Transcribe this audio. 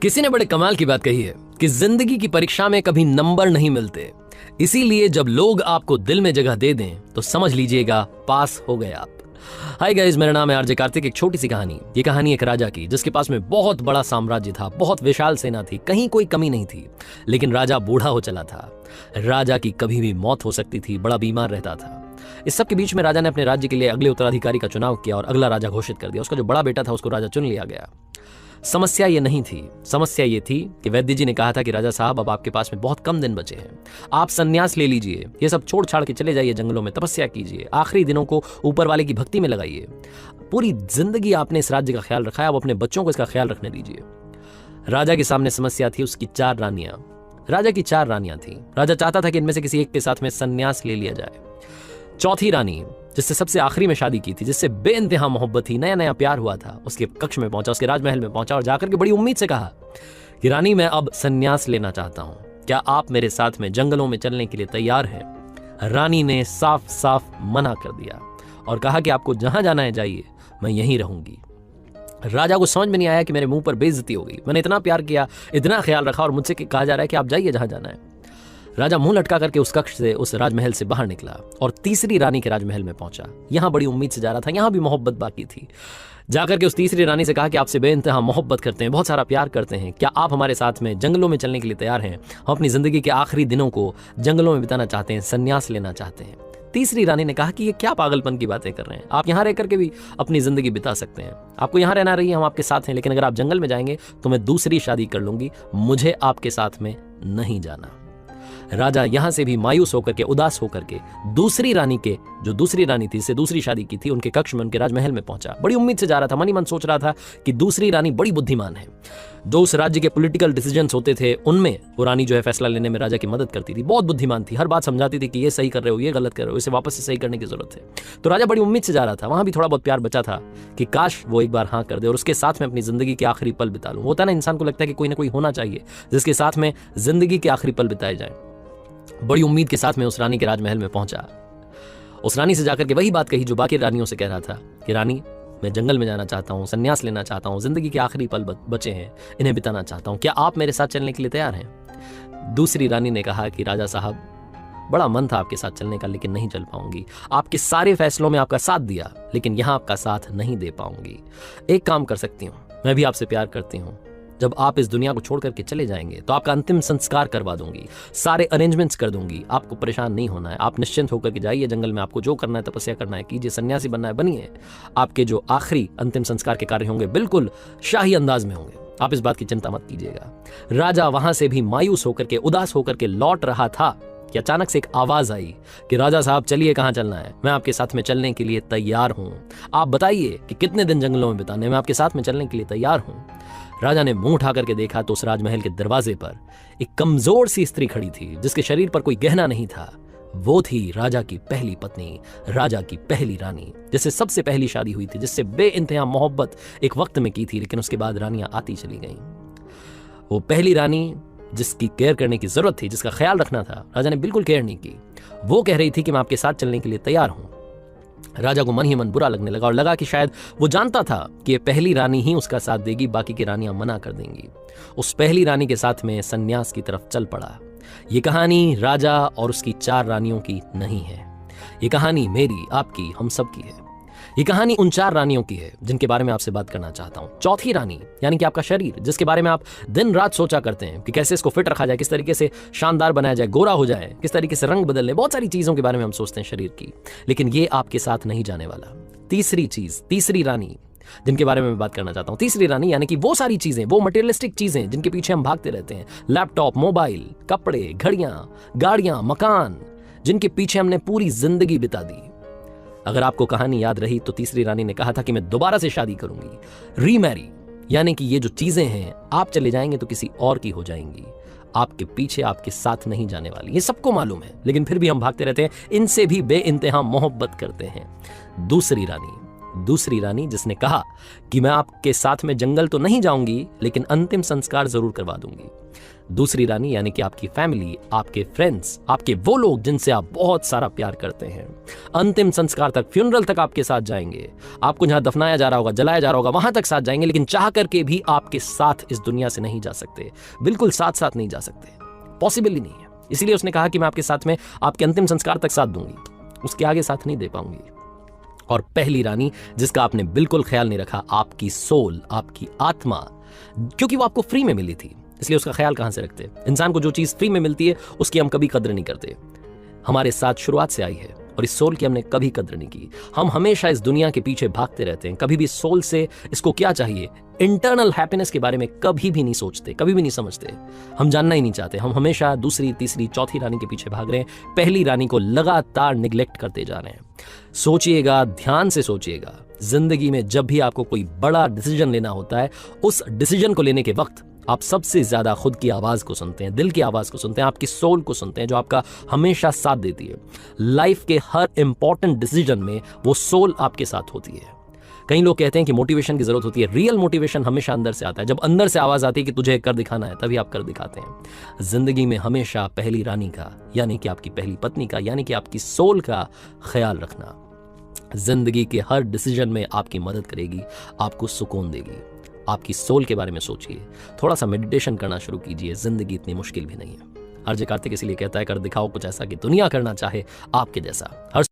किसी ने बड़े कमाल की बात कही है कि जिंदगी की परीक्षा में कभी नंबर नहीं मिलते, इसीलिए जब लोग आपको दिल में जगह दे दें तो समझ लीजिएगा पास हो गए आप। हाय गाइस, मेरा नाम है आरजे कार्तिक। एक छोटी सी कहानी। ये कहानी एक राजा की, जिसके पास में बहुत बड़ा साम्राज्य था, बहुत विशाल सेना थी, कहीं कोई कमी नहीं थी। लेकिन राजा बूढ़ा हो चला था। राजा की कभी भी मौत हो सकती थी, बड़ा बीमार रहता था। इस सब के बीच में राजा ने अपने राज्य के लिए अगले उत्तराधिकारी का चुनाव किया और अगला राजा घोषित कर दिया। उसका जो बड़ा बेटा था उसको राजा चुन लिया गया। समस्या ये नहीं थी, समस्या ये थी कि वैद्य जी ने कहा था कि राजा साहब, अब आपके पास में बहुत कम दिन बचे हैं, आप संन्यास ले लीजिए, ये सब छोड़ छाड़ के चले जाइए, जंगलों में तपस्या कीजिए, आखिरी दिनों को ऊपर वाले की भक्ति में लगाइए। पूरी जिंदगी आपने इस राज्य का ख्याल रखा है, अब अपने बच्चों को इसका ख्याल रखने दीजिए। राजा के सामने समस्या थी उसकी 4 रानियां। राजा की 4 रानियां थी। राजा चाहता था कि इनमें से किसी एक के साथ में संन्यास ले लिया जाए। चौथी रानी, जिससे सबसे आखिरी में शादी की थी, जिससे बेइंतहा मोहब्बत थी, नया नया प्यार हुआ था, उसके कक्ष में पहुंचा, उसके राजमहल में पहुंचा और जाकर के बड़ी उम्मीद से कहा कि रानी, मैं अब संन्यास लेना चाहता हूं, क्या आप मेरे साथ में जंगलों में चलने के लिए तैयार हैं? रानी ने साफ साफ मना कर दिया और कहा कि आपको जहां जाना है जाइए, मैं यहीं रहूंगी। राजा को समझ में नहीं आया कि मेरे मुंह पर बेइज्जती हो गई, मैंने इतना प्यार किया, इतना ख्याल रखा और मुझसे कहा जा रहा है कि आप जाइए जहां जाना है। राजा मुंह लटका करके उस कक्ष से, उस राजमहल से बाहर निकला और तीसरी रानी के राजमहल में पहुंचा। यहां बड़ी उम्मीद से जा रहा था, यहां भी मोहब्बत बाकी थी। जाकर के उस तीसरी रानी से कहा कि आपसे बेइंतहा मोहब्बत करते हैं, बहुत सारा प्यार करते हैं, क्या आप हमारे साथ में जंगलों में चलने के लिए तैयार हैं? हम अपनी जिंदगी के आखिरी दिनों को जंगलों में बिताना चाहते हैं, संन्यास लेना चाहते हैं। तीसरी रानी ने कहा कि ये क्या पागलपन की बातें कर रहे हैं, आप यहाँ रह करके भी अपनी जिंदगी बिता सकते हैं, आपको यहाँ रहना रही है, हम आपके साथ हैं, लेकिन अगर आप जंगल में जाएंगे तो मैं दूसरी शादी कर लूंगी, मुझे आपके साथ में नहीं जाना। राजा यहां से भी मायूस होकर के, उदास होकर के, दूसरी रानी के, जो दूसरी रानी थी, जिससे दूसरी शादी की थी, उनके कक्ष में, उनके राजमहल में पहुंचा। बड़ी उम्मीद से जा रहा था, मन ही मन सोच रहा था कि दूसरी रानी बड़ी बुद्धिमान है। जो उस राज्य के पॉलिटिकल डिसीजंस होते थे उनमें वो रानी जो है फैसला लेने में राजा की मदद करती थी, बहुत बुद्धिमान थी, हर बात समझाती थी कि ये सही कर रहे हो, ये गलत कर रहे हो, इसे वापस से सही करने की जरूरत है। तो राजा बड़ी उम्मीद से जा रहा था। वहां भी थोड़ा बहुत प्यार बचा था कि काश वो एक बार हाँ कर दे और उसके साथ में अपनी जिंदगी के आखिरी पल बिता लूं। होता ना, इंसान को लगता है कि कोई ना कोई होना चाहिए जिसके साथ में जिंदगी के आखिरी पल बिताए जाए। बड़ी उम्मीद के साथ में उस रानी के राजमहल में पहुंचा। उस रानी से जाकर के वही बात कही जो बाकी रानियों से कह रहा था कि रानी, मैं जंगल में जाना चाहता हूं, संन्यास लेना चाहता हूं, जिंदगी के आखिरी पल बचे हैं, इन्हें बिताना चाहता हूं, क्या आप मेरे साथ चलने के लिए तैयार हैं? दूसरी रानी ने कहा कि राजा साहब, बड़ा मन था आपके साथ चलने का, लेकिन नहीं चल पाऊंगी। आपके सारे फैसलों में आपका साथ दिया, लेकिन यहां आपका साथ नहीं दे पाऊंगी। एक काम कर सकती हूं, मैं भी आपसे प्यार करती हूं, जब आप इस दुनिया को छोड़ करके चले जाएंगे तो आपका अंतिम संस्कार करवा दूंगी, सारे अरेंजमेंट्स कर दूंगी, आपको परेशान नहीं होना है, आप निश्चिंत होकर के जाइए जंगल में, आपको जो करना है, तपस्या करना है कीजिए, सन्यासी बनना है बनिए। आपके जो आखिरी अंतिम संस्कार के कार्य होंगे बिल्कुल शाही अंदाज में होंगे, आप इस बात की चिंता मत कीजिएगा। राजा वहां से भी मायूस होकर के, उदास होकर के लौट रहा था कि अचानक से एक आवाज आई कि राजा साहब, चलिए, कहां चलना है? मैं आपके साथ में चलने के लिए तैयार हूं, आप बताइए कि कितने दिन जंगलों में बिताने, मैं आपके साथ में चलने के लिए तैयार हूं। राजा ने मुंह उठा करके देखा तो उस राजमहल के दरवाजे पर एक कमजोर सी स्त्री खड़ी थी, जिसके शरीर पर कोई गहना नहीं था। वो थी राजा की पहली पत्नी, राजा की पहली रानी, जिससे सबसे पहली शादी हुई थी, जिससे बेइंतहा मोहब्बत एक वक्त में की थी, लेकिन उसके बाद रानियां आती चली गईं। वो पहली रानी जिसकी केयर करने की जरूरत थी, जिसका ख्याल रखना था, राजा ने बिल्कुल केयर नहीं की। वो कह रही थी कि मैं आपके साथ चलने के लिए तैयार हूं। राजा को मन ही मन बुरा लगने लगा और लगा कि शायद वो जानता था कि ये पहली रानी ही उसका साथ देगी, बाकी की रानियां मना कर देंगी। उस पहली रानी के साथ में संन्यास की तरफ चल पड़ा। ये कहानी राजा और उसकी 4 रानियों की नहीं है, ये कहानी मेरी, आपकी, हम सब की है। ये कहानी उन 4 रानियों की है जिनके बारे में आपसे बात करना चाहता हूं। चौथी रानी यानी कि आपका शरीर, जिसके बारे में आप दिन रात सोचा करते हैं कि कैसे इसको फिट रखा जाए, किस तरीके से शानदार बनाया जाए, गोरा हो जाए, किस तरीके से रंग बदल ले, बहुत सारी चीजों के बारे में हम सोचते हैं शरीर की, लेकिन ये आपके साथ नहीं जाने वाला। तीसरी चीज, तीसरी रानी जिनके बारे में मैं बात करना चाहता हूं, तीसरी रानी यानी कि वो सारी चीजें, वो मटेरियलिस्टिक चीजें जिनके पीछे हम भागते रहते हैं, लैपटॉप, मोबाइल, कपड़े, घड़ियां, गाड़ियां, मकान, जिनके पीछे हमने पूरी जिंदगी बिता दी। अगर आपको कहानी याद रही तो तीसरी रानी ने कहा था कि मैं दोबारा से शादी करूंगी, रीमैरी, यानी कि ये जो चीजें हैं, आप चले जाएंगे तो किसी और की हो जाएंगी, आपके पीछे, आपके साथ नहीं जाने वाली। ये सबको मालूम है, लेकिन फिर भी हम भागते रहते हैं, इनसे भी बेइंतहा मोहब्बत करते हैं। दूसरी रानी दूसरी रानी जिसने कहा कि मैं आपके साथ में जंगल तो नहीं जाऊंगी लेकिन अंतिम संस्कार जरूर करवा दूंगी। दूसरी रानी यानी कि आपकी फैमिली, आपके फ्रेंड्स, आपके वो लोग जिनसे आप बहुत सारा प्यार करते हैं, अंतिम संस्कार तक, फ्यूनरल तक आपके साथ जाएंगे। आपको जहां दफनाया जा रहा होगा, जलाया जा रहा होगा, वहां तक साथ जाएंगे, लेकिन चाह करके भी आपके साथ इस दुनिया से नहीं जा सकते। बिल्कुल साथ साथ नहीं जा सकते, पॉसिबल ही नहीं है। इसीलिए उसने कहा कि मैं आपके साथ में आपके अंतिम संस्कार तक साथ दूंगी, उसके आगे साथ नहीं दे पाऊंगी। और पहली रानी जिसका आपने बिल्कुल ख्याल नहीं रखा, आपकी सोल, आपकी आत्मा, क्योंकि वो आपको फ्री में मिली थी, इसलिए उसका ख्याल कहां से रखते। इंसान को जो चीज फ्री में मिलती है उसकी हम कभी कद्र नहीं करते। हमारे साथ शुरुआत से आई है और इस सोल की हमने कभी कद्र नहीं की। हम हमेशा इस दुनिया के पीछे भागते रहते हैं, कभी भी सोल से इसको क्या चाहिए, इंटरनल हैप्पीनेस के बारे में कभी भी नहीं सोचते, कभी भी नहीं समझते। हम जानना ही नहीं चाहते। हम हमेशा दूसरी, तीसरी, चौथी रानी के पीछे भाग रहे हैं, पहली रानी को लगातार निग्लेक्ट करते जा रहे हैं। सोचिएगा, ध्यान से सोचिएगा, जिंदगी में जब भी आपको कोई बड़ा डिसीजन लेना होता है, उस डिसीजन को लेने के वक्त आप सबसे ज्यादा खुद की आवाज को सुनते हैं, दिल की आवाज को सुनते हैं, आपकी सोल को सुनते हैं, जो आपका हमेशा साथ देती है। लाइफ के हर इंपॉर्टेंट डिसीजन में वो सोल आपके साथ होती है। कई लोग कहते हैं कि मोटिवेशन की जरूरत होती है। रियल मोटिवेशन हमेशा अंदर से आता है। जब अंदर से आवाज आती है कि तुझे कर दिखाना है, तभी आप कर दिखाते हैं। जिंदगी में हमेशा पहली रानी का, यानी कि आपकी पहली पत्नी का, यानी कि आपकी सोल का ख्याल रखना जिंदगी के हर डिसीजन में आपकी मदद करेगी, आपको सुकून देगी। आपकी सोल के बारे में सोचिए, थोड़ा सा मेडिटेशन करना शुरू कीजिए। जिंदगी इतनी मुश्किल भी नहीं है। आरजे कार्तिक इसीलिए कहता है, कर दिखाओ कुछ ऐसा कि दुनिया करना चाहे आपके जैसा। हर